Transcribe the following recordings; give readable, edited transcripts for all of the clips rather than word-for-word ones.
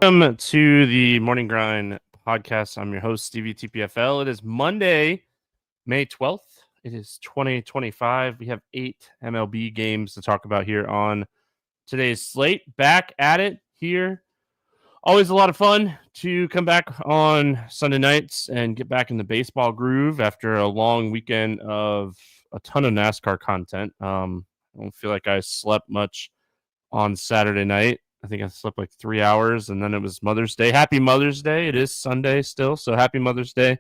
Welcome to the Morning Grind podcast. I'm your host, Stevietpfl. It is Monday, May 12th. It is 2025. We have 8 MLB games to talk about here on today's slate. Back at it here. Always a lot of fun to come back on Sunday nights and get back in the baseball groove after a long weekend of a ton of NASCAR content. I don't feel like I slept much on Saturday night. I think I slept like 3 hours, and then it was Mother's Day. Happy Mother's Day. It is Sunday still, so happy Mother's Day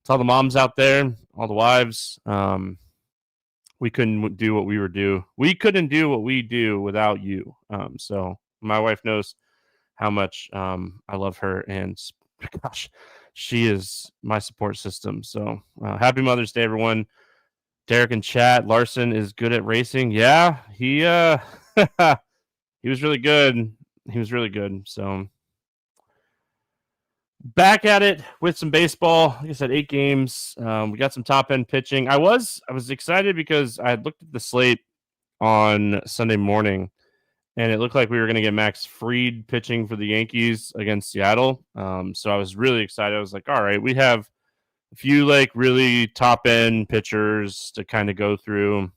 to all the moms out there, all the wives. We couldn't do what we couldn't do what we do without you. So my wife knows how much I love her, and gosh, she is my support system. So happy Mother's Day, everyone. Derek in chat. Larson is good at racing. Yeah, he he was really good. So back at it with some baseball. Like I said, 8 games. We got some top end pitching. I was excited because I had looked at the slate on Sunday morning, and it looked like we were going to get Max Fried pitching for the Yankees against Seattle. So I was really excited. I was like, all right, we have a few like really top end pitchers to kind of go through,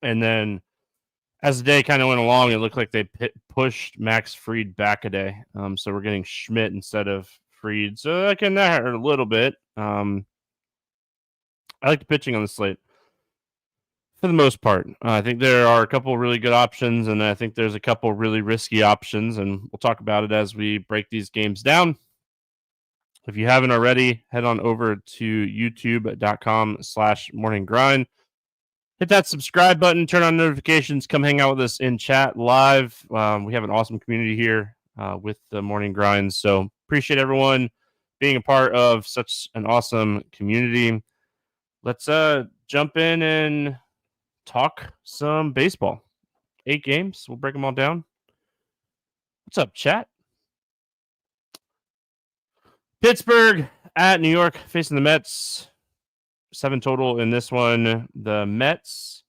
and then as the day kind of went along, it looked like they pushed Max Fried back a day. So we're getting Schmidt instead of Fried. So that hurt a little bit. I like the pitching on the slate for the most part. I think there are a couple really good options, and I think there's a couple really risky options, and we'll talk about it as we break these games down. If you haven't already, head on over to youtube.com/morninggrind. Hit that subscribe button, turn on notifications, come hang out with us in chat live. We have an awesome community here with the Morning Grind. So appreciate everyone being a part of such an awesome community. Let's jump in and talk some baseball. 8 games. We'll break them all down. What's up, chat? Pittsburgh at New York facing the Mets. 7 total in this one. The Mets,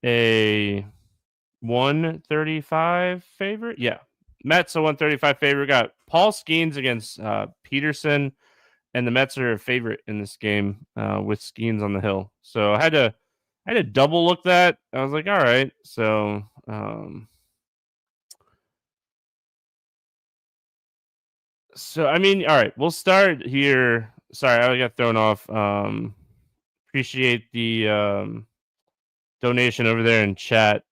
a 135 favorite. Yeah, Mets a 135 favorite. We got Paul Skeens against Peterson, and the Mets are a favorite in this game with Skeens on the hill. So I had to double look that. I was like, all right. So I mean, all right. We'll start here. Sorry, I got thrown off. Appreciate the donation over there in chat.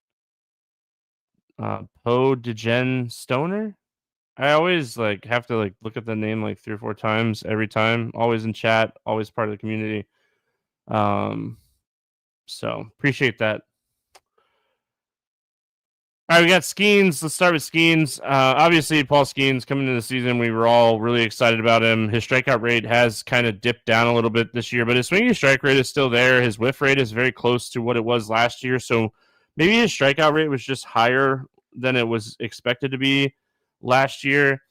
Poe Degen Stoner. I always have to look at the name 3 or 4 times every time. Always in chat, always part of the community. So appreciate that. All right, we got Skeens. Let's start with Skeens. Obviously, Paul Skeens coming into the season, we were all really excited about him. His strikeout rate has kind of dipped down a little bit this year, but his swinging strike rate is still there. His whiff rate is very close to what it was last year. So maybe his strikeout rate was just higher than it was expected to be last year.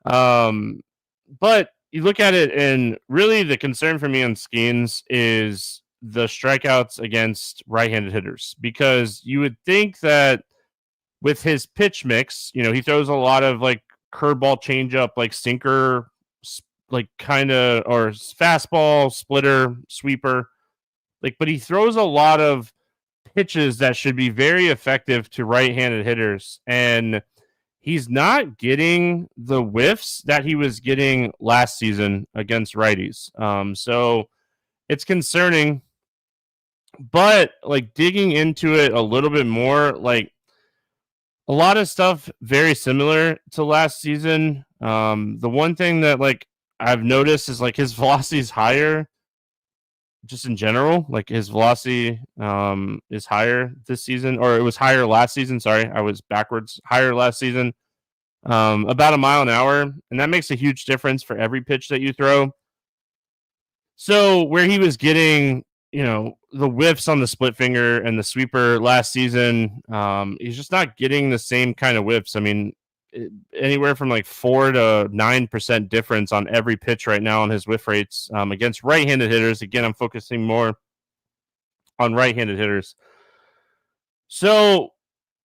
But you look at it, and really the concern for me on Skeens is the strikeouts against right-handed hitters, because you would think that with his pitch mix, he throws a lot of curveball, changeup, sinker, kind of, or fastball, splitter, sweeper, but he throws a lot of pitches that should be very effective to right-handed hitters, and he's not getting the whiffs that he was getting last season against righties. So it's concerning, but digging into it a little bit more, a lot of stuff very similar to last season. The one thing that I've noticed is his velocity is higher, just in general. His velocity is higher this season, or it was higher last season. Sorry, I was backwards. Higher last season, about a mile an hour, and that makes a huge difference for every pitch that you throw. So where he was getting the whiffs on the split finger and the sweeper last season, he's just not getting the same kind of whiffs. I mean, anywhere from 4 to 9% difference on every pitch right now on his whiff rates against right-handed hitters. Again, I'm focusing more on right-handed hitters. So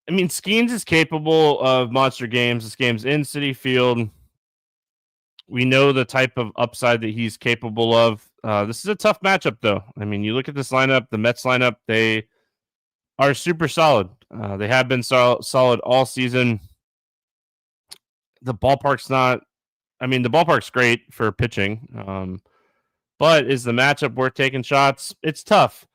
I mean, Skeens is capable of monster games. This game's in Citi Field. We know the type of upside that he's capable of. This is a tough matchup, though. I mean, you look at this lineup, the Mets lineup, they are super solid. They have been solid all season. The ballpark's not, I mean, the ballpark's great for pitching, but is the matchup worth taking shots? It's tough.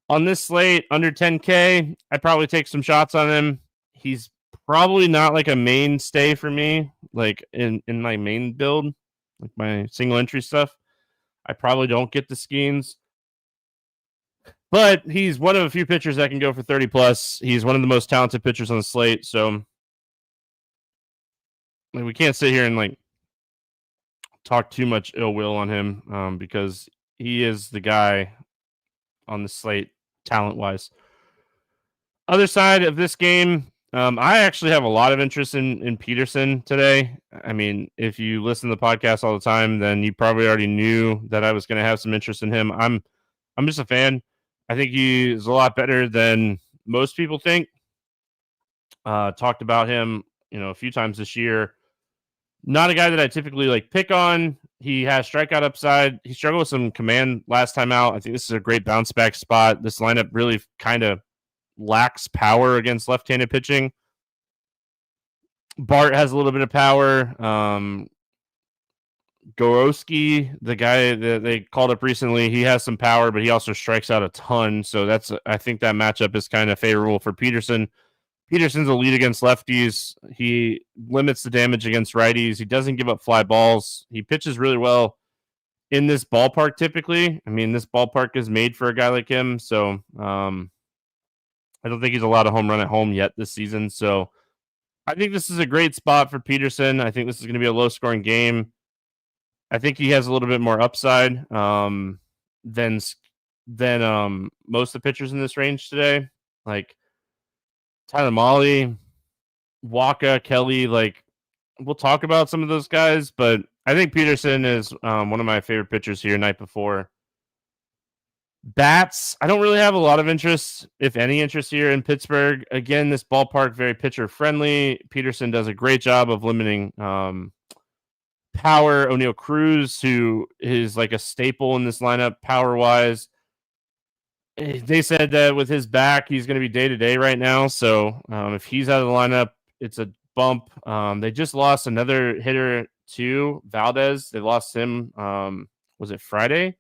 On this slate, under 10K, I'd probably take some shots on him. He's probably not like a mainstay for me, like in my main build, like my single entry stuff. I probably don't get the Skeens, but he's one of a few pitchers that can go for 30 plus. He's one of the most talented pitchers on the slate, so like, we can't sit here and like talk too much ill will on him because he is the guy on the slate talent wise. Other side of this game, I actually have a lot of interest in Peterson today. I mean, if you listen to the podcast all the time, then you probably already knew that I was going to have some interest in him. I'm just a fan. I think he's a lot better than most people think. Talked about him, a few times this year. Not a guy that I typically like pick on. He has strikeout upside. He struggled with some command last time out. I think this is a great bounce back spot. This lineup really kind of lacks power against left-handed pitching. Bart has a little bit of power. Gorowski, the guy that they called up recently, he has some power, but he also strikes out a ton. So I think that matchup is kind of favorable for Peterson. Peterson's a lead against lefties. He limits the damage against righties. He doesn't give up fly balls. He pitches really well in this ballpark typically. I mean, this ballpark is made for a guy like him. So I don't think he's allowed a home run at home yet this season. So I think this is a great spot for Peterson. I think this is going to be a low-scoring game. I think he has a little bit more upside than most of the pitchers in this range today. Like Tyler Mahle, Waka, Kelly, like we'll talk about some of those guys, but I think Peterson is one of my favorite pitchers here night before. Bats, I don't really have a lot of interest, if any interest here in Pittsburgh. Again, this ballpark very pitcher friendly. Peterson does a great job of limiting power. O'Neal Cruz, who is like a staple in this lineup power wise. They said that with his back, he's going to be day-to-day right now. So if he's out of the lineup, it's a bump. They just lost another hitter to Valdez. They lost him, was it Friday?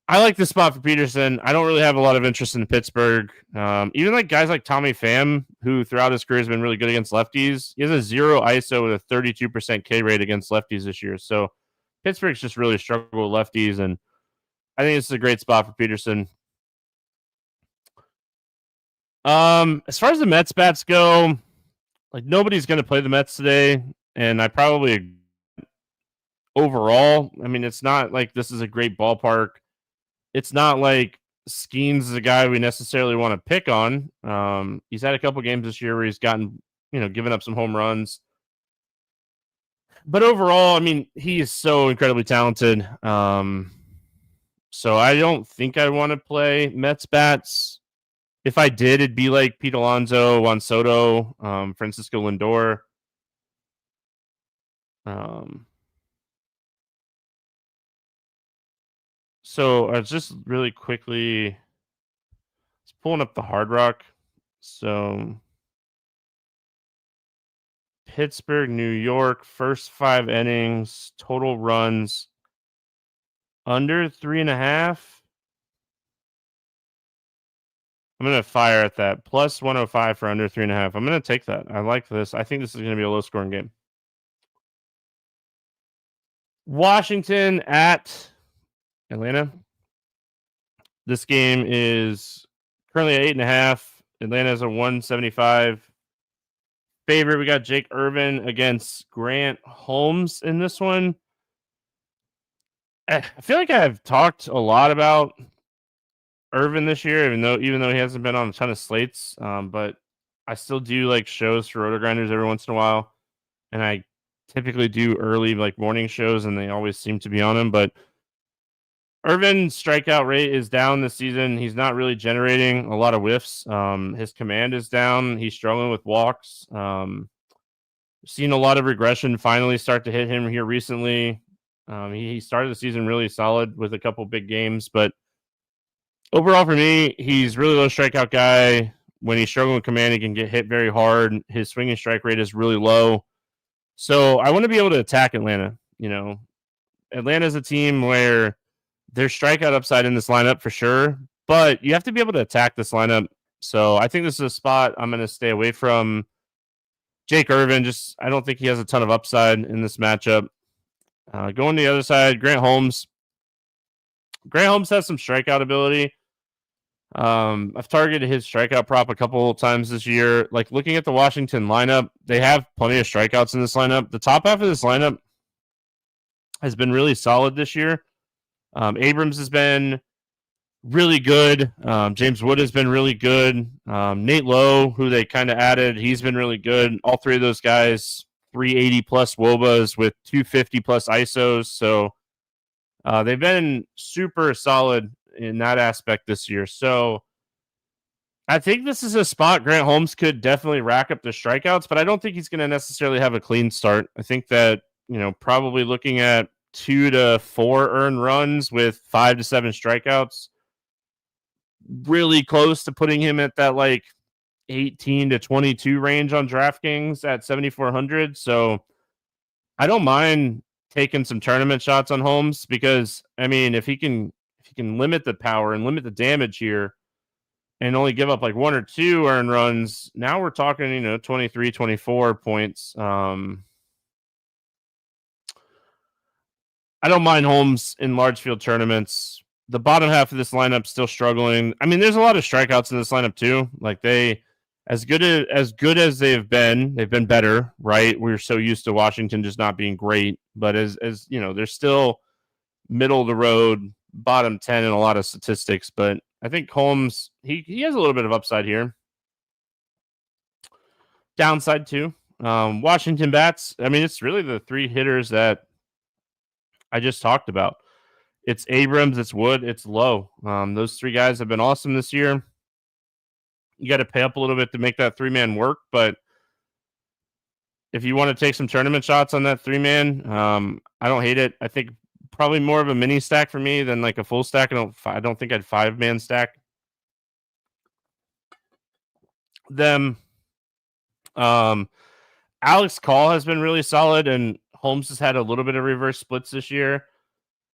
I like this spot for Peterson. I don't really have a lot of interest in Pittsburgh. Even like guys like Tommy Pham, who throughout his career has been really good against lefties. He has a 0 ISO with a 32% K rate against lefties this year. So Pittsburgh's just really struggled with lefties, and I think this is a great spot for Peterson. As far as the Mets bats go, like nobody's going to play the Mets today, and I probably overall, I mean, it's not like this is a great ballpark. It's not like Skeens is a guy we necessarily want to pick on. He's had a couple games this year where he's gotten, given up some home runs. But overall, I mean, he is so incredibly talented. So I don't think I want to play Mets bats. If I did, it'd be like Pete Alonso, Juan Soto, Francisco Lindor. So I was just really quickly pulling up the Hard Rock. So Pittsburgh, New York, first 5 innings, total runs under 3.5. I'm going to fire at that. Plus 105 for under 3.5. I'm going to take that. I like this. I think this is going to be a low scoring game. Washington at Atlanta. This game is currently at 8.5. Atlanta is a 175 favorite. We got Jake Irvin against Grant Holmes in this one. I feel like I've talked a lot about Irvin this year, even though he hasn't been on a ton of slates. But I still do like shows for Roto Grinders every once in a while, and I typically do early like morning shows, and they always seem to be on them. But Irvin's strikeout rate is down this season. He's not really generating a lot of whiffs. His command is down. He's struggling with walks. Seen a lot of regression finally start to hit him here recently. He started the season really solid with a couple big games, but overall for me, he's really low strikeout guy. When he's struggling with command, he can get hit very hard. His swinging strike rate is really low. So I want to be able to attack Atlanta. Atlanta's a team where there's strikeout upside in this lineup for sure, but you have to be able to attack this lineup. So I think this is a spot I'm going to stay away from. Jake Irvin, I don't think he has a ton of upside in this matchup. Going to the other side, Grant Holmes. Grant Holmes has some strikeout ability. I've targeted his strikeout prop a couple times this year. Like looking at the Washington lineup, they have plenty of strikeouts in this lineup. The top half of this lineup has been really solid this year. Abrams has been really good. James Wood has been really good. Nate Lowe, who they kind of added, he's been really good. All three of those guys, 380 plus WOBAs with 250 plus ISOs. So they've been super solid in that aspect this year. So I think this is a spot Grant Holmes could definitely rack up the strikeouts, but I don't think he's going to necessarily have a clean start. I think that, probably looking at 2 to 4 earned runs with 5 to 7 strikeouts, really close to putting him at that like 18 to 22 range on DraftKings at 7,400. So I don't mind taking some tournament shots on Holmes because, if he can limit the power and limit the damage here and only give up like 1 or 2 earned runs, now we're talking, 23, 24 points. I don't mind Holmes in large field tournaments. The bottom half of this lineup still struggling. There's a lot of strikeouts in this lineup too. Like as good as they've been better, right? We're so used to Washington just not being great, but as they're still middle of the road, bottom 10 in a lot of statistics. But I think Holmes, he has a little bit of upside here. Downside too. Washington bats. It's really the 3 hitters that I just talked about. It's Abrams, it's Wood, it's Lowe. Those 3 guys have been awesome this year. You got to pay up a little bit to make that 3-man work, but if you want to take some tournament shots on that 3-man, I don't hate it. I think probably more of a mini stack for me than like a full stack. I don't think I'd 5-man stack them. Alex Call has been really solid, and Holmes has had a little bit of reverse splits this year.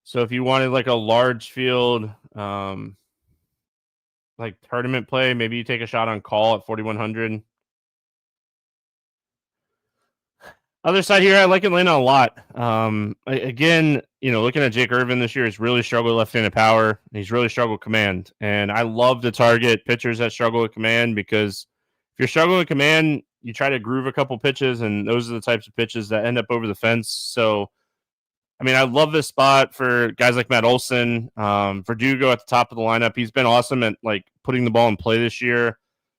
So if you wanted like a large field, like tournament play, maybe you take a shot on Call at 4,100. Other side here, I like Atlanta a lot. Again, looking at Jake Irvin this year, he's really struggled with left-handed power. He's really struggled with command. And I love to target pitchers that struggle with command because if you're struggling with command, you try to groove a couple pitches, and those are the types of pitches that end up over the fence. So, I love this spot for guys like Matt Olson. Verdugo at the top of the lineup. He's been awesome at like putting the ball in play this year.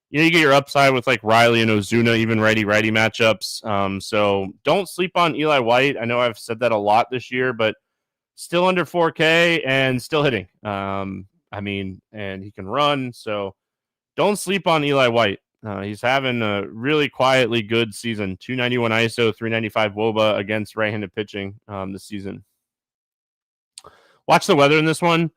You get your upside with like Riley and Ozuna, even righty-righty matchups. So don't sleep on Eli White. I know I've said that a lot this year, but still under 4K and still hitting. And he can run. So don't sleep on Eli White. He's having a really quietly good season. 291 ISO, 395 WOBA against right-handed pitching this season. Watch the weather in this one.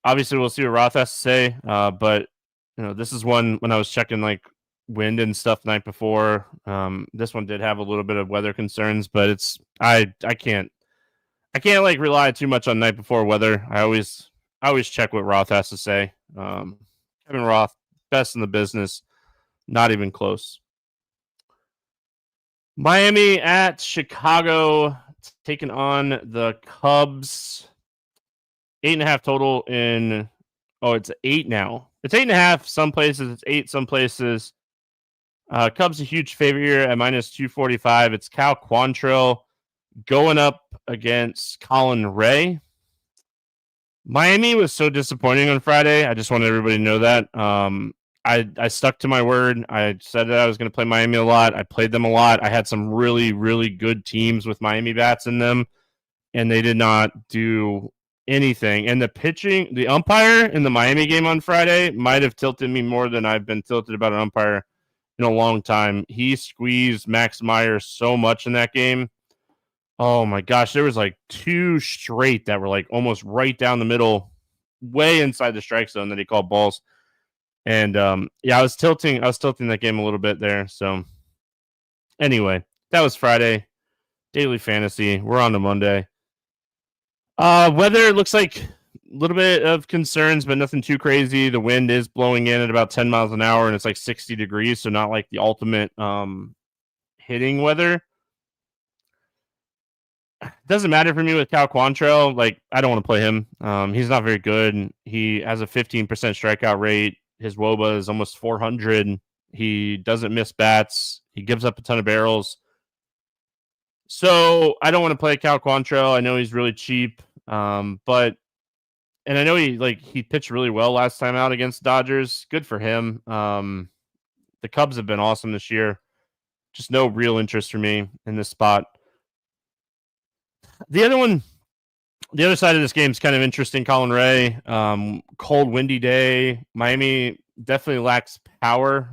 Obviously, we'll see what Roth has to say. But this is one when I was checking like wind and stuff the night before. This one did have a little bit of weather concerns, but I can't like rely too much on night before weather. I always check what Roth has to say. Kevin Roth, best in the business, not even close. Miami at Chicago, taking on the Cubs. 8.5 total in. Oh, it's 8 now. It's 8.5 some places. It's 8 some places. Cubs a huge favorite here at -245. It's Cal Quantrill going up against Colin Ray. Miami was so disappointing on Friday. I just wanted everybody to know that. I stuck to my word. I said that I was going to play Miami a lot. I played them a lot. I had some really, really good teams with Miami bats in them, and they did not do anything. And the pitching, the umpire in the Miami game on Friday might have tilted me more than I've been tilted about an umpire in a long time. He squeezed Max Meyer so much in that game. Oh my gosh, there was like 2 straight that were like almost right down the middle, way inside the strike zone that he called balls. And yeah, I was tilting that game a little bit there. So anyway, that was Friday. Daily fantasy. We're on to Monday. Weather looks like a little bit of concerns, but nothing too crazy. The wind is blowing in at about 10 miles an hour, and it's like 60 degrees, so not like the ultimate hitting weather. Doesn't matter for me with Cal Quantrill. Like, I don't want to play him. He's not very good. He has a 15% strikeout rate. His WOBA is almost 400. He doesn't miss bats. He gives up a ton of barrels. So I don't want to play Cal Quantrill. I know he's really cheap, but and I know he pitched really well last time out against Dodgers. Good for him. The Cubs have been awesome this year. Just no real interest for me in this spot. The other side of this game is kind of interesting. Colin Ray, cold, windy day. Miami definitely lacks power.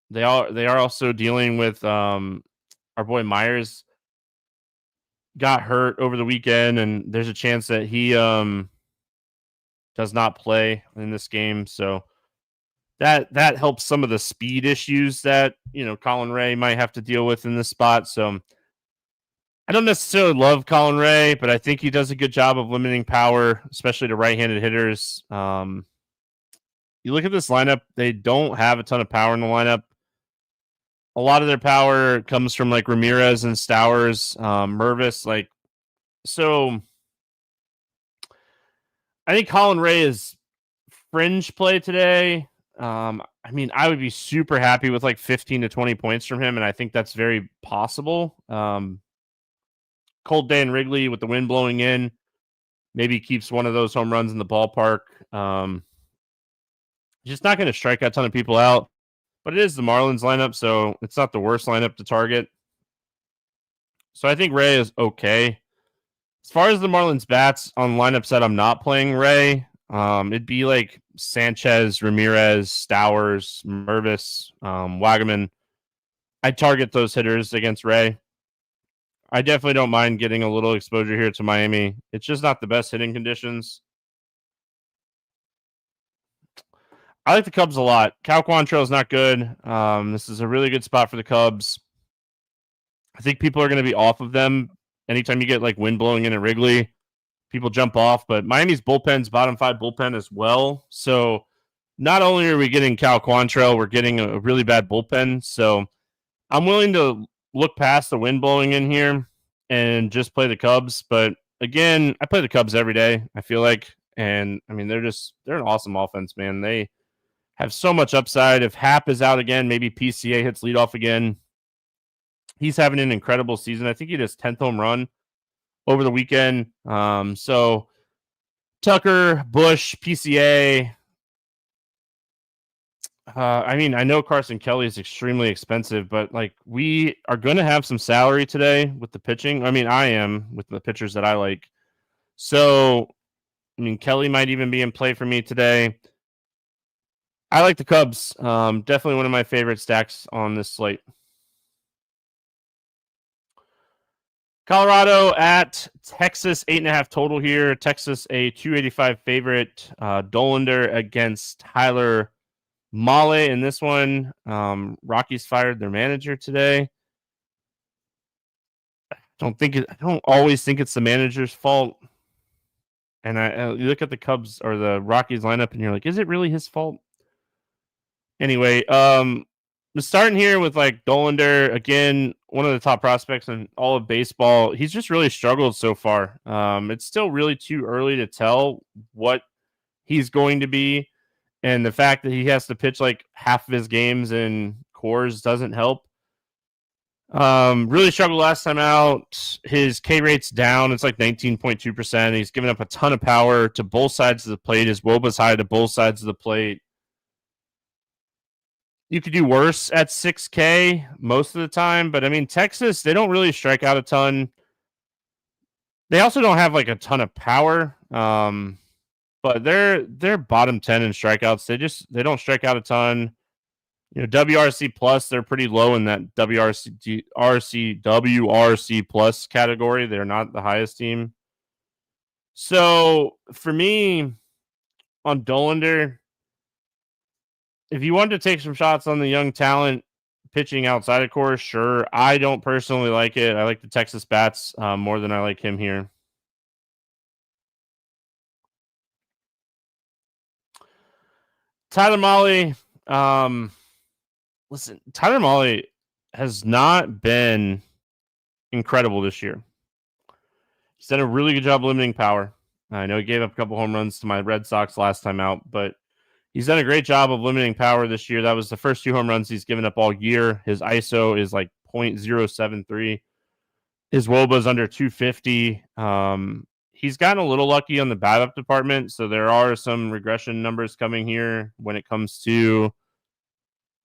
They are also dealing with our boy Myers got hurt over the weekend, and there's a chance that he does not play in this game. So that helps some of the speed issues that Colin Ray might have to deal with in this spot. So I don't necessarily love Colin Ray, but I think he does a good job of limiting power, especially to right-handed hitters. You look at this lineup, they don't have a ton of power in the lineup. A lot of their power comes from like Ramirez and Stowers, Mervis. So I think Colin Ray is fringe play today. I mean, I would be super happy with like 15 to 20 points from him, and I think that's very possible. Cold day in Wrigley with the wind blowing in, maybe keeps one of those home runs in the ballpark. Just not going to strike a ton of people out, but it is the Marlins lineup, so it's not the worst lineup to target. So I think Ray is okay. As far as the Marlins bats on lineups that I'm not playing Ray, it'd be like Sanchez, Ramirez, Stowers, Mervis, Wagaman. I target those hitters against Ray. I definitely don't mind getting a little exposure here to Miami. It's just not the best hitting conditions. I like the Cubs a lot. Cal Quantrill is not good. This is a really good spot for the Cubs. I think people are going to be off of them anytime you get like wind blowing in at Wrigley. People jump off, but Miami's bullpen's bottom 5 bullpen as well. So not only are we getting Cal Quantrill, we're getting a really bad bullpen. So I'm willing to look past the wind blowing in here and just play the Cubs. But again, I play the Cubs every day, I feel like. And I mean, they're an awesome offense, man. They have so much upside. If Happ is out again, maybe PCA hits leadoff again. He's having an incredible season. I think he had his 10th home run over the weekend. So Tucker, Bush, PCA. I mean, I know Carson Kelly is extremely expensive, but like we are going to have some salary today with the pitching. I mean, I am with the pitchers that I like. So, I mean, Kelly might even be in play for me today. I like the Cubs. Definitely one of my favorite stacks on this slate. Colorado at Texas, 8.5 total here. Texas, a 285 favorite. Dollander against Tyler Mahle in this one. Rockies fired their manager today. I don't always think it's the manager's fault. And you look at the Cubs or the Rockies lineup, and you're like, is it really his fault? Anyway, we're starting here with like Dollander, again, one of the top prospects in all of baseball. He's just really struggled so far. It's still really too early to tell what he's going to be. And the fact that he has to pitch like half of his games in Coors doesn't help. Really struggled last time out. His K rate's down. It's like 19.2%. He's given up a ton of power to both sides of the plate. His WOBA's high to both sides of the plate. You could do worse at 6K most of the time, but I mean, Texas, they don't really strike out a ton. They also don't have like a ton of power, but they're bottom 10 in strikeouts. They don't strike out a ton. WRC plus, they're pretty low in that WRC plus category. They're not the highest team. So for me on Dollander, if you want to take some shots on the young talent pitching outside of course, sure. I don't personally like it. I like the Texas bats more than I like him here. Tyler Mahle. Listen, Tyler Mahle has not been incredible this year. He's done a really good job limiting power. I know he gave up a couple home runs to my Red Sox last time out, but he's done a great job of limiting power this year. That was the first 2 home runs he's given up all year. His ISO is like 0.073. His WOBA is under 250. He's gotten a little lucky on the BABIP department, so there are some regression numbers coming here when it comes to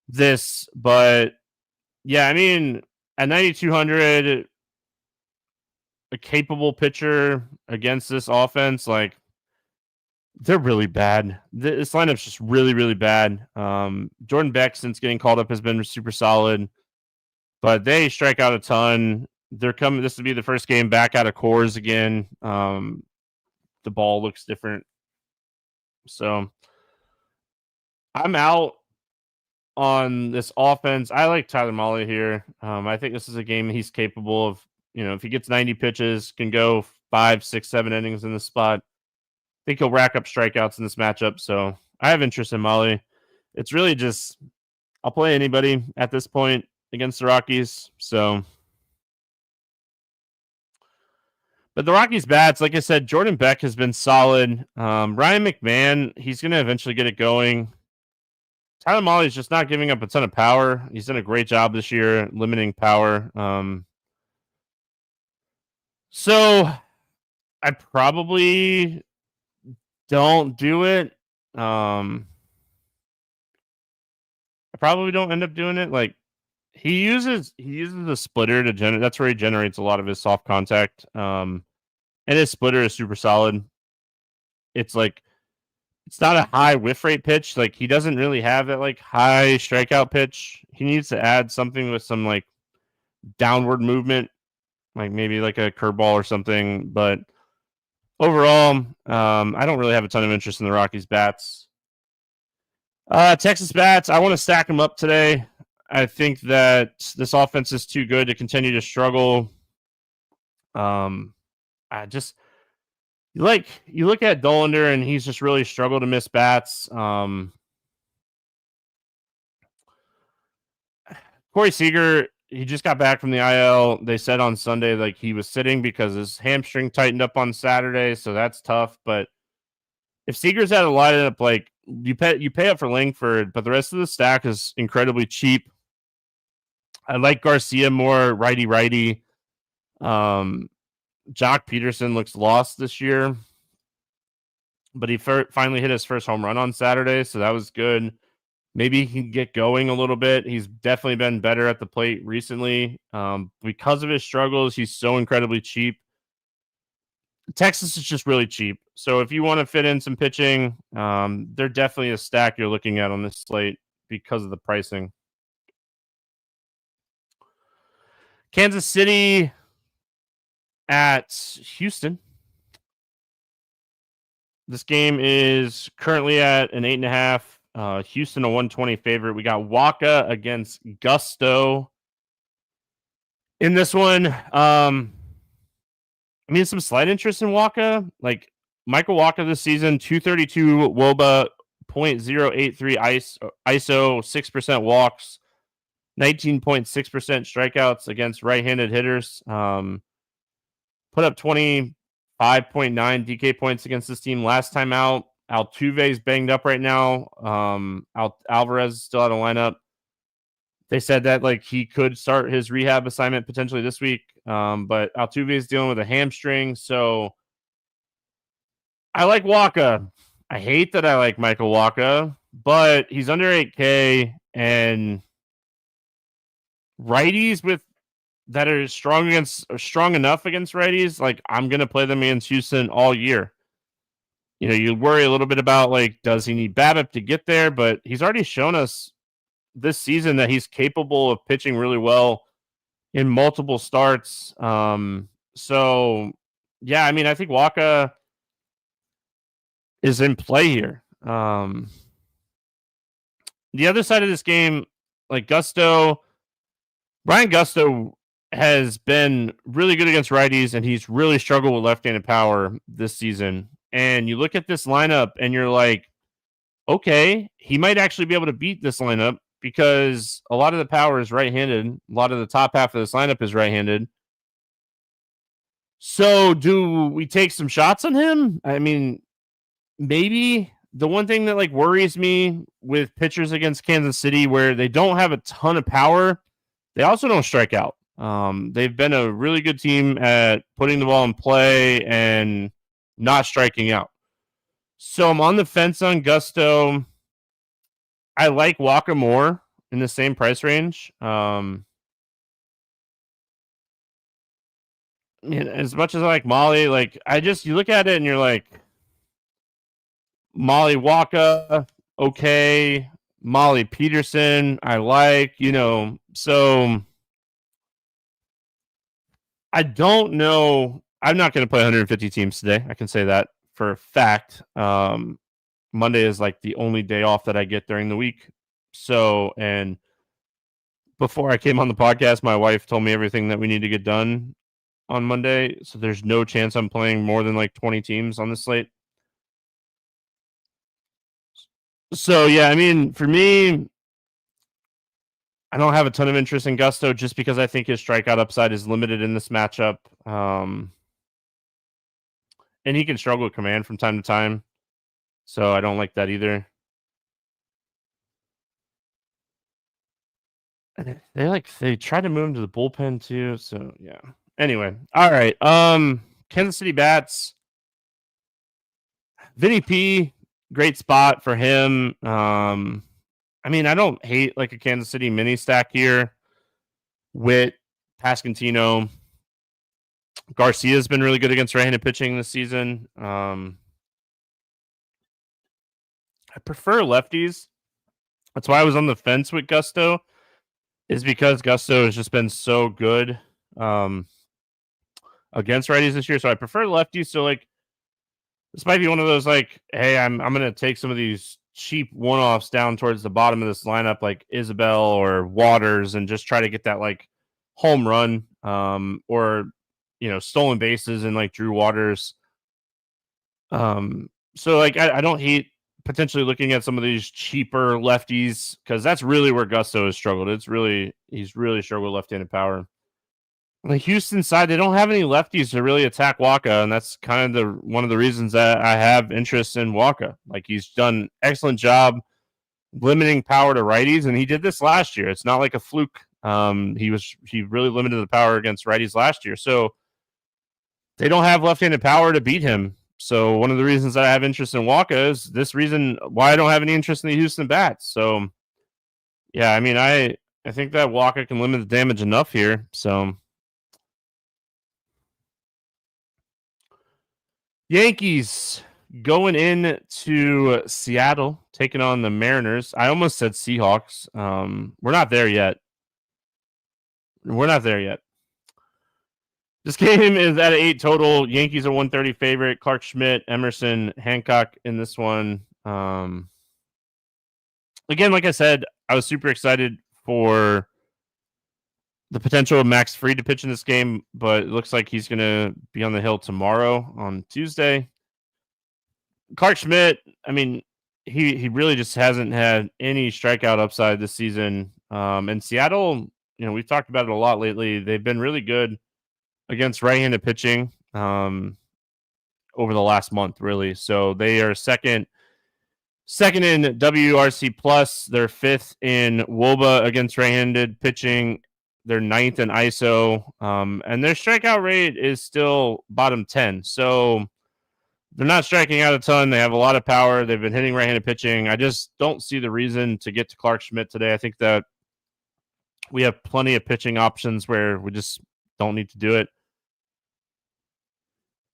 this. But yeah, I mean, at 9,200, a capable pitcher against this offense, like, they're really bad. This lineup's just really, really bad. Jordan Beck, since getting called up, has been super solid, but they strike out a ton. They're coming. This will be the first game back out of Coors again. The ball looks different, so I'm out on this offense. I like Tyler Mahle here. I think this is a game he's capable of. If he gets 90 pitches, can go 5, 6, 7 innings in this spot. I think he'll rack up strikeouts in this matchup. So I have interest in Mahle. It's really just I'll play anybody at this point against the Rockies. So, but the Rockies bats, like I said, Jordan Beck has been solid. Ryan McMahon, he's going to eventually get it going. Tyler Mahle is just not giving up a ton of power. He's done a great job this year limiting power. So I probably don't do it. I probably don't end up doing it. Like, he uses a splitter to generate. That's where he generates a lot of his soft contact. And his splitter is super solid. It's like, it's not a high whiff rate pitch. Like, he doesn't really have that like high strikeout pitch. He needs to add something with some like downward movement, like maybe like a curveball or something. But overall, I don't really have a ton of interest in the Rockies bats. Texas bats, I want to stack them up today. I think that this offense is too good to continue to struggle. You look at Dollander and he's just really struggled to miss bats. Corey Seager, he just got back from the IL. They said on Sunday like he was sitting because his hamstring tightened up on Saturday, so that's tough. But if Seager's had a lineup, like you pay up for Langford, but the rest of the stack is incredibly cheap. I like Garcia more righty. Jock Peterson looks lost this year, but he finally hit his first home run on Saturday, so that was good. Maybe he can get going a little bit. He's definitely been better at the plate recently. Because of his struggles, he's so incredibly cheap. Texas is just really cheap. So if you want to fit in some pitching, they're definitely a stack you're looking at on this slate because of the pricing. Kansas City at Houston. This game is currently at an 8.5. Houston a 120 favorite. We got Waka against Gusto in this one. I mean, some slight interest in Waka. Like Michael Waka this season, 232 WOBA, 0.083 ISO, 6% walks, 19.6% strikeouts against right-handed hitters. Put up 25.9 DK points against this team last time out. Altuve's banged up right now. Alvarez is still out of lineup. They said that like he could start his rehab assignment potentially this week, but Altuve is dealing with a hamstring. So I like Waka. I hate that I like Michael Waka, but he's under 8K, and righties with that are strong enough against righties, like I'm gonna play them against Houston all year. You worry a little bit about like, does he need BABIP to get there? But he's already shown us this season that he's capable of pitching really well in multiple starts. So yeah, I mean, I think Waka is in play here. The other side of this game, like Brian Gusto has been really good against righties, and he's really struggled with left-handed power this season. And you look at this lineup, and you're like, okay, he might actually be able to beat this lineup because a lot of the power is right-handed. A lot of the top half of this lineup is right-handed. So do we take some shots on him? I mean, maybe. The one thing that like worries me with pitchers against Kansas City where they don't have a ton of power, they also don't strike out. They've been a really good team at putting the ball in play and not striking out. So I'm on the fence on Gusto. I like Walker more in the same price range. As much as I like Molly, like you look at it and you're like, Molly Waka, okay. Molly Peterson, I like, so I don't know. I'm not going to play 150 teams today. I can say that for a fact. Monday is like the only day off that I get during the week. So, and before I came on the podcast, my wife told me everything that we need to get done on Monday. So there's no chance I'm playing more than like 20 teams on the slate. So, yeah, I mean, for me, I don't have a ton of interest in Gusto just because I think his strikeout upside is limited in this matchup. And he can struggle with command from time to time. So I don't like that either. And they tried to move him to the bullpen too. So yeah. Anyway, all right. Kansas City bats. Vinny P, great spot for him. I mean, I don't hate like a Kansas City mini stack here with Pascantino. Garcia's been really good against right-handed pitching this season. I prefer lefties. That's why I was on the fence with Gusto, is because Gusto has just been so good against righties this year. So I prefer lefties. So like, this might be one of those like, hey, I'm gonna take some of these cheap one-offs down towards the bottom of this lineup, like Isabel or Waters, and just try to get that like home run, or stolen bases and like Drew Waters. So like I don't hate potentially looking at some of these cheaper lefties because that's really where Gusto has struggled. He's really struggled with left-handed power. On the Houston side, they don't have any lefties to really attack Waka, and that's kind of one of the reasons that I have interest in Waka. Like, he's done an excellent job limiting power to righties, and he did this last year. It's not like a fluke. He really limited the power against righties last year. So they don't have left-handed power to beat him. So one of the reasons that I have interest in Waka is this reason why I don't have any interest in the Houston bats. So yeah, I mean, I think that Waka can limit the damage enough here. So Yankees going in to Seattle, taking on the Mariners. I almost said Seahawks. We're not there yet. This game is at an 8 total. Yankees are 130 favorite. Clark Schmidt, Emerson, Hancock in this one. Again, like I said, I was super excited for the potential of Max Fried to pitch in this game, but it looks like he's going to be on the hill tomorrow on Tuesday. Clark Schmidt, I mean, he really just hasn't had any strikeout upside this season. And Seattle, we've talked about it a lot lately. They've been really good against right-handed pitching over the last month, really. So they are second in WRC plus. They're fifth in WOBA against right-handed pitching. They're ninth in ISO, and their strikeout rate is still bottom 10. So they're not striking out a ton. They have a lot of power. They've been hitting right-handed pitching. I just don't see the reason to get to Clark Schmidt today. I think that we have plenty of pitching options where we just don't need to do it.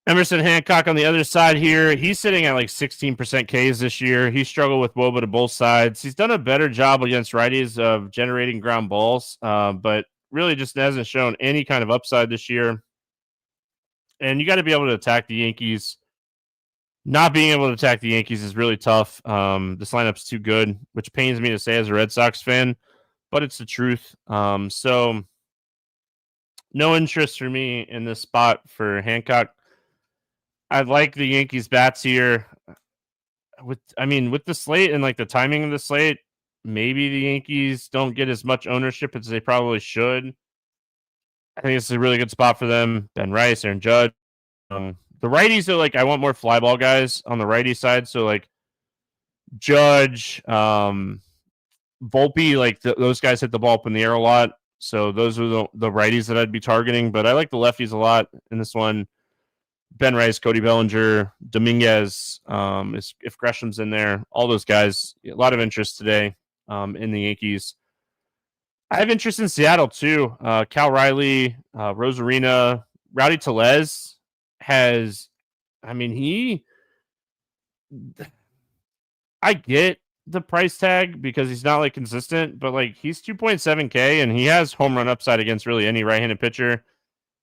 Emerson Hancock on the other side here. He's sitting at like 16% Ks this year. He struggled with WOBA to both sides. He's done a better job against righties of generating ground balls, but really just hasn't shown any kind of upside this year. And you got to be able to attack the Yankees. Not being able to attack the Yankees is really tough. This lineup's too good, which pains me to say as a Red Sox fan, but it's the truth. So no interest for me in this spot for Hancock. I like the Yankees bats here. With the slate and like the timing of the slate, maybe the Yankees don't get as much ownership as they probably should. I think it's a really good spot for them. Ben Rice, Aaron Judge. The righties are like, I want more fly ball guys on the righty side. So like Judge, Volpe, like those guys hit the ball up in the air a lot. So those are the righties that I'd be targeting. But I like the lefties a lot in this one. Ben Rice, Cody Bellinger, Dominguez, if Gresham's in there, all those guys, a lot of interest today in the Yankees. I have interest in Seattle too. Cal Riley, Rosarina, Rowdy Tellez has, I get the price tag because he's not like consistent, but like he's 2.7K and he has home run upside against really any right-handed pitcher.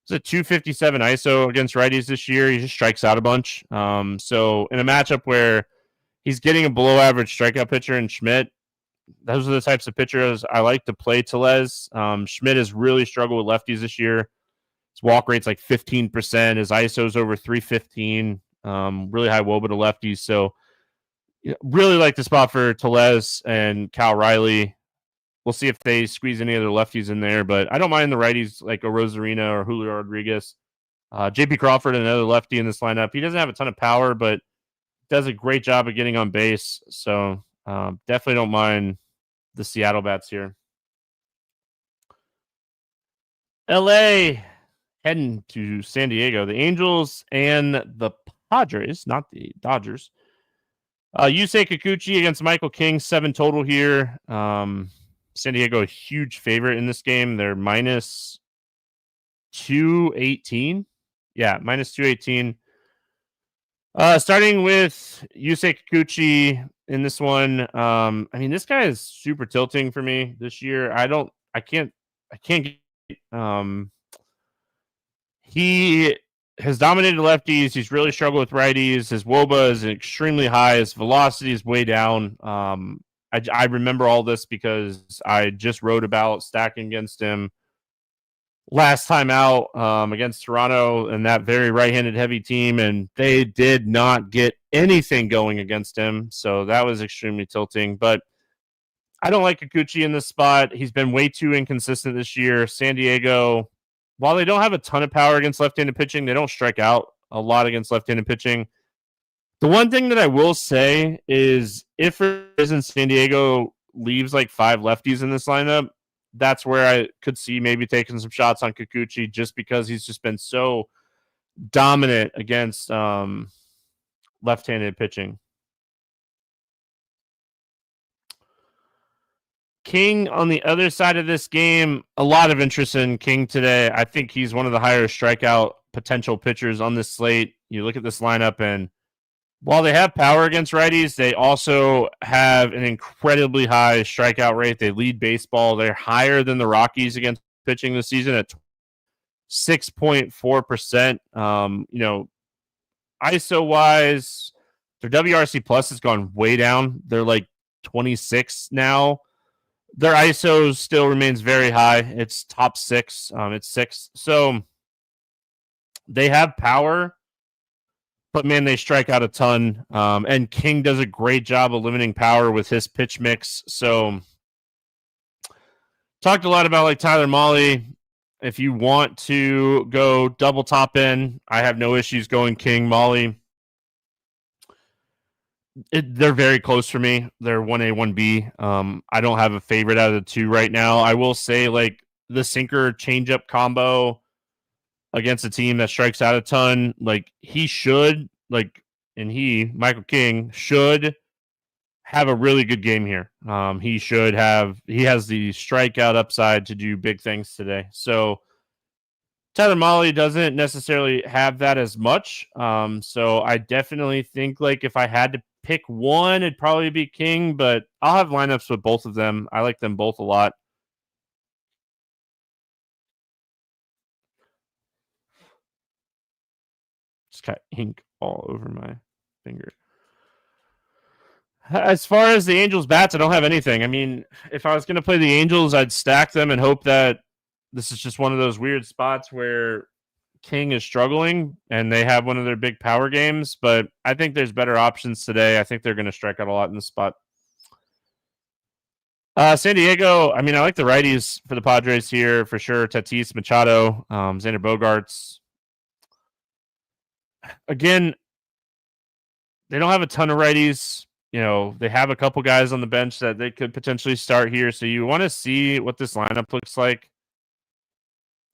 It's a 257 ISO against righties this year. He just strikes out a bunch. So in a matchup where he's getting a below average strikeout pitcher in Schmidt, those are the types of pitchers I like to play Tellez. Schmidt has really struggled with lefties this year. His walk rate's like 15%. His ISO's over 315. Really high WOBA to lefties. So really like the spot for Tellez and Cal Riley. We'll see if they squeeze any other lefties in there, but I don't mind the righties like a Rosarina or Julio Rodriguez. JP Crawford, another lefty in this lineup. He doesn't have a ton of power, but does a great job of getting on base. So definitely don't mind the Seattle bats here. LA heading to San Diego. The Angels and the Padres, not the Dodgers. Yusei Kikuchi against Michael King, 7 total here. San Diego, a huge favorite in this game. They're minus 218. Yeah, minus 218. Starting with Yusei Kikuchi in this one. This guy is super tilting for me this year. I can't get he has dominated lefties. He's really struggled with righties. His WOBA is extremely high. His velocity is way down. I remember all this because I just wrote about stacking against him last time out against Toronto and that very right-handed heavy team, and they did not get anything going against him. So that was extremely tilting. But I don't like Kikuchi in this spot. He's been way too inconsistent this year. San Diego, while they don't have a ton of power against left-handed pitching, they don't strike out a lot against left-handed pitching. The one thing that I will say is if for reason San Diego leaves like 5 lefties in this lineup, that's where I could see maybe taking some shots on Kikuchi just because he's just been so dominant against left-handed pitching. King on the other side of this game, a lot of interest in King today. I think he's one of the higher strikeout potential pitchers on this slate. You look at this lineup, and while they have power against righties, they also have an incredibly high strikeout rate. They lead baseball. They're higher than the Rockies against pitching this season at 6.4%. ISO-wise, their WRC plus has gone way down. They're like 26 now. Their ISO still remains very high. It's top 6. It's 6. So they have power, but man, they strike out a ton. And King does a great job of limiting power with his pitch mix. So talked a lot about like Tyler Mahle. If you want to go double top in, I have no issues going King, Mahle. They're very close for me. They're 1A, 1B. I don't have a favorite out of the two right now. I will say like the sinker changeup combo against a team that strikes out a ton, like he should, Michael King should have a really good game here. He has the strikeout upside to do big things today. So Tyler Molly doesn't necessarily have that as much. So I definitely think like if I had to pick one, it'd probably be King, but I'll have lineups with both of them. I like them both a lot. Just got ink all over my finger. As far as the Angels bats, I don't have anything. I mean, if I was going to play the Angels, I'd stack them and hope that this is just one of those weird spots where King is struggling and they have one of their big power games, but I think there's better options today. I think they're going to strike out a lot in the spot. San Diego, I mean, I like the righties for the Padres here for sure. Tatis, Machado, Xander Bogaerts. Again, they don't have a ton of righties. You know, they have a couple guys on the bench that they could potentially start here. So you want to see what this lineup looks like.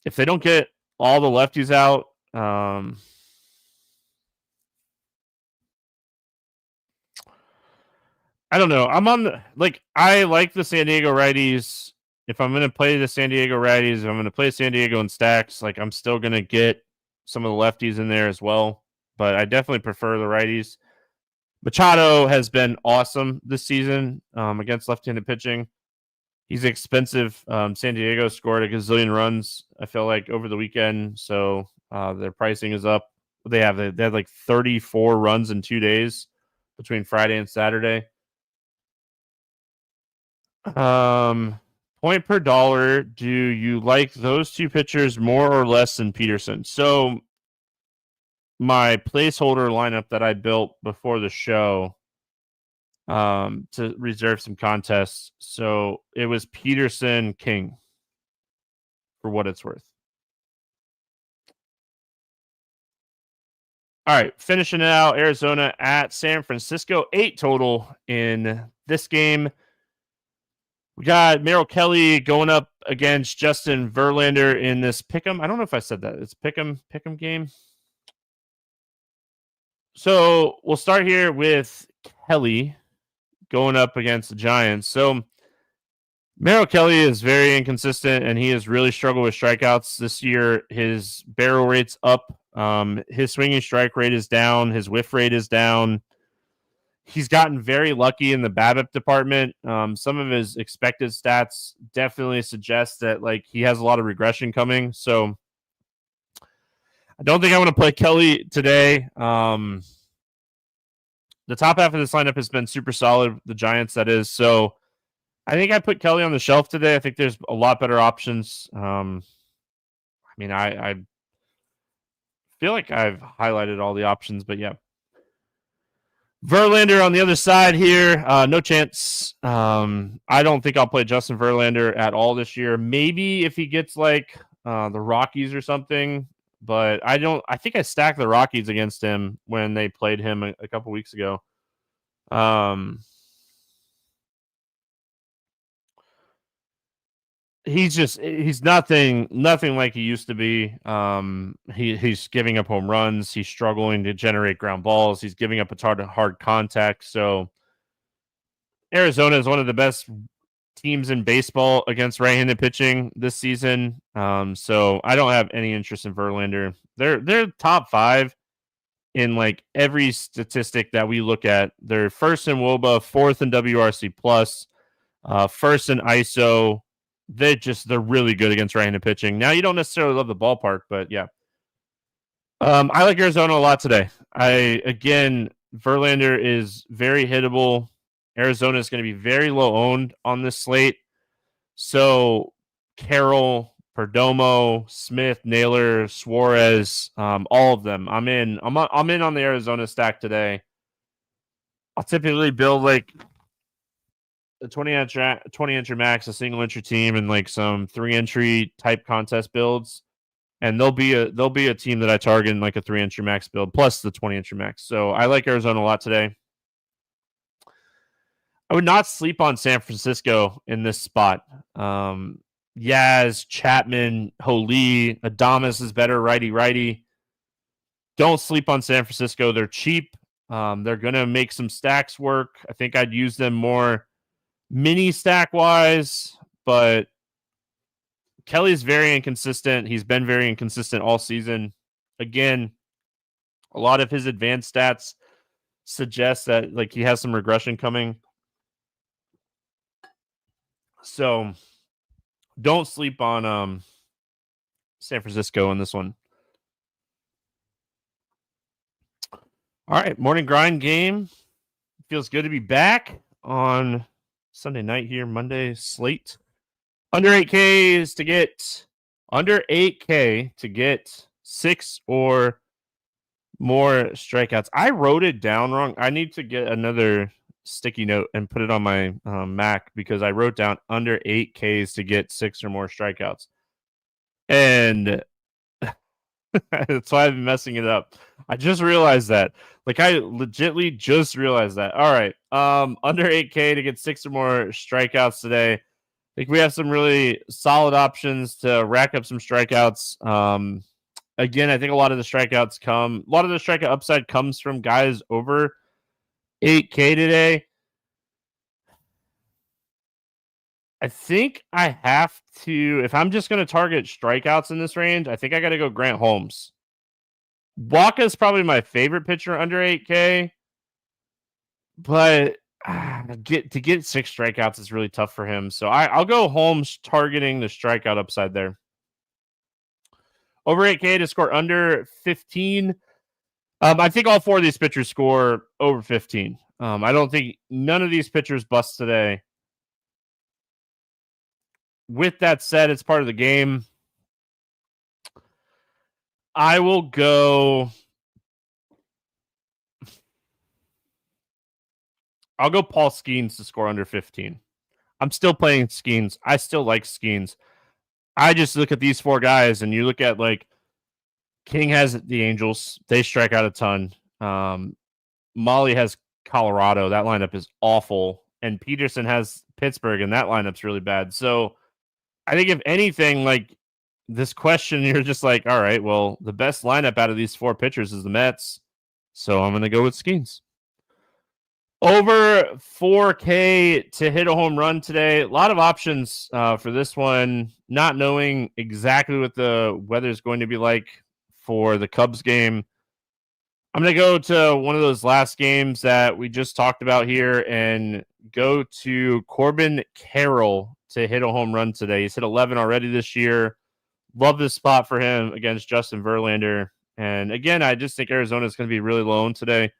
If they don't get all the lefties out, I don't know. I like the San Diego righties. If I'm going to play the San Diego righties, if I'm going to play San Diego in stacks, like I'm still going to get some of the lefties in there as well. But I definitely prefer the righties. Machado has been awesome this season against left-handed pitching. He's expensive. San Diego scored a gazillion runs, I feel like, over the weekend. So their pricing is up. They had like 34 runs in 2 days between Friday and Saturday. Point per dollar. Do you like those two pitchers more or less than Peterson? So my placeholder lineup that I built before the show to reserve some contests. So it was Peterson, King, for what it's worth. All right, finishing it out, Arizona at San Francisco, 8 total in this game. We got Merrill Kelly going up against Justin Verlander in this pick'em. I don't know if I said that. It's pick'em game. So we'll start here with Kelly going up against the Giants. So Merrill Kelly is very inconsistent, and he has really struggled with strikeouts this year. His barrel rate's up. His swinging strike rate is down. His whiff rate is down. He's gotten very lucky in the BABIP department. Some of his expected stats definitely suggest that like he has a lot of regression coming. So I don't think I want to play Kelly today. The top half of this lineup has been super solid, the Giants, that is. So I think I put Kelly on the shelf today. I think there's a lot better options. I mean, I feel like I've highlighted all the options, but yeah. Verlander on the other side here, no chance. I don't think I'll play Justin Verlander at all this year. Maybe if he gets like the Rockies or something, but I think I stacked the Rockies against him when they played him a couple weeks ago. He's nothing like he used to be. He's giving up home runs. He's struggling to generate ground balls. He's giving up a hard contact. So Arizona is one of the best teams in baseball against right-handed pitching this season. So I don't have any interest in Verlander. They're top 5 in like every statistic that we look at. They're first in WOBA, 4th in WRC plus, first in ISO. They're really good against right-handed pitching. Now you don't necessarily love the ballpark, but yeah. I like Arizona a lot today. Verlander is very hittable. Arizona is going to be very low owned on this slate. So Carroll, Perdomo, Smith, Naylor, Suarez, all of them. I'm in on the Arizona stack today. I'll typically build like a 20 entry max, a single entry team, and like some 3 entry type contest builds. And there'll be a team that I target in like a 3 entry max build plus the 20 entry max. So I like Arizona a lot today. I would not sleep on San Francisco in this spot. Yaz, Chapman, Holy, Adames is better righty. Don't sleep on San Francisco. They're cheap. They're going to make some stacks work. I think I'd use them more mini stack wise, but Kelly's very inconsistent. He's been very inconsistent all season. Again, a lot of his advanced stats suggest that like he has some regression coming. So don't sleep on San Francisco in this one. All right, morning grind game. Feels good to be back on Sunday night here, Monday slate. Under 8K to get under 8K to get 6 or more strikeouts. I wrote it down wrong. I need to get another sticky note and put it on my Mac because I wrote down under 8Ks to get 6 or more strikeouts. And that's why I've been messing it up. I just realized that. Like I legitly just realized that. All right. Under 8K to get 6 or more strikeouts today. I think we have some really solid options to rack up some strikeouts. Again, I think a lot of the strikeout upside comes from guys over 8K today. I think I have to, if I'm just going to target strikeouts in this range, I think I got to go Grant Holmes. Walker is probably my favorite pitcher under 8K, but to get 6 strikeouts is really tough for him. So I'll go Holmes targeting the strikeout upside there. Over 8K to score under 15. I think all 4 of these pitchers score over 15. I don't think none of these pitchers bust today. With that said, it's part of the game. I will go. I'll go Paul Skeens to score under 15. I'm still playing Skeens. I still like Skeens. I just look at these 4 guys, and you look at like King has the Angels. They strike out a ton. Molly has Colorado. That lineup is awful. And Peterson has Pittsburgh, and that lineup's really bad. So I think if anything, like this question, you're just like, all right, well, the best lineup out of these 4 pitchers is the Mets. So I'm going to go with Skeens. Over 4K to hit a home run today. A lot of options for this one, not knowing exactly what the weather is going to be like for the Cubs game. I'm going to go to one of those last games that we just talked about here and go to Corbin Carroll to hit a home run today. He's hit 11 already this year. Love this spot for him against Justin Verlander. And again, I just think Arizona is going to be really low today.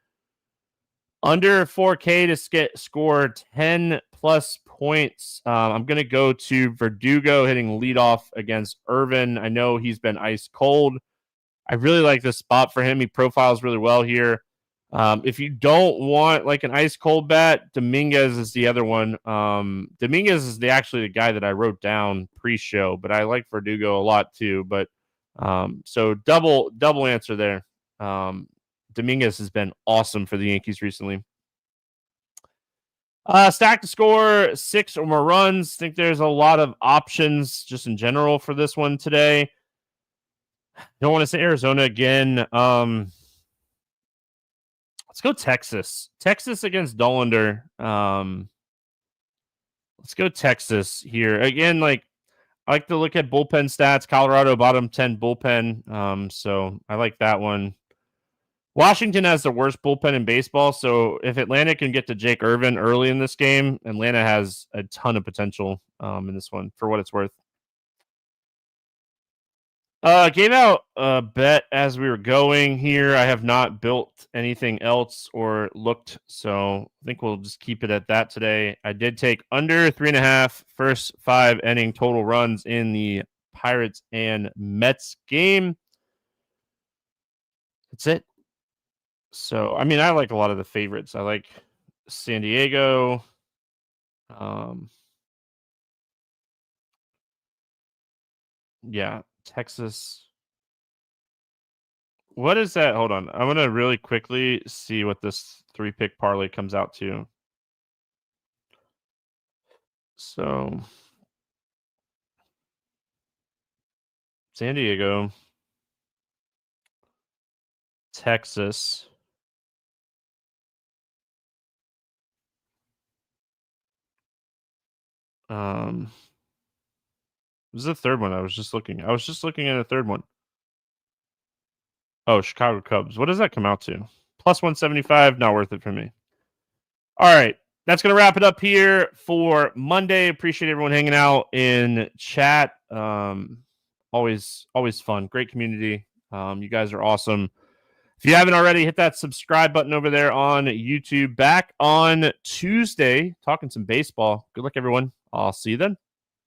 Under 4K to score 10 plus points. I'm going to go to Verdugo hitting leadoff against Irvin. I know he's been ice cold. I really like this spot for him. He profiles really well here. If you don't want like an ice cold bat, Dominguez is the other one. Dominguez is actually the guy that I wrote down pre-show, but I like Verdugo a lot too. But so double answer there. Dominguez has been awesome for the Yankees recently. Stack to score 6 or more runs. I think there's a lot of options just in general for this one today. Don't want to say Arizona again. Let's go Texas. Texas against Dollander. Let's go Texas here. Again, like I like to look at bullpen stats. Colorado bottom 10 bullpen. So I like that one. Washington has the worst bullpen in baseball, so if Atlanta can get to Jake Irvin early in this game, Atlanta has a ton of potential in this one, for what it's worth. Gave out a bet as we were going here. I have not built anything else or looked, so I think we'll just keep it at that today. I did take under 3.5 first 5 inning total runs in the Pirates and Mets game. That's it. So, I mean, I like a lot of the favorites. I like San Diego. Yeah, Texas. What is that? Hold on. I'm going to really quickly see what this 3-pick parlay comes out to. So, San Diego, Texas. This is the third one I was just looking. I was just looking at a third one. Oh, Chicago Cubs. What does that come out to? Plus 175. Not worth it for me. All right. That's going to wrap it up here for Monday. Appreciate everyone hanging out in chat. Always fun. Great community. You guys are awesome. If you haven't already, hit that subscribe button over there on YouTube. Back on Tuesday, talking some baseball. Good luck, everyone. I'll see you then.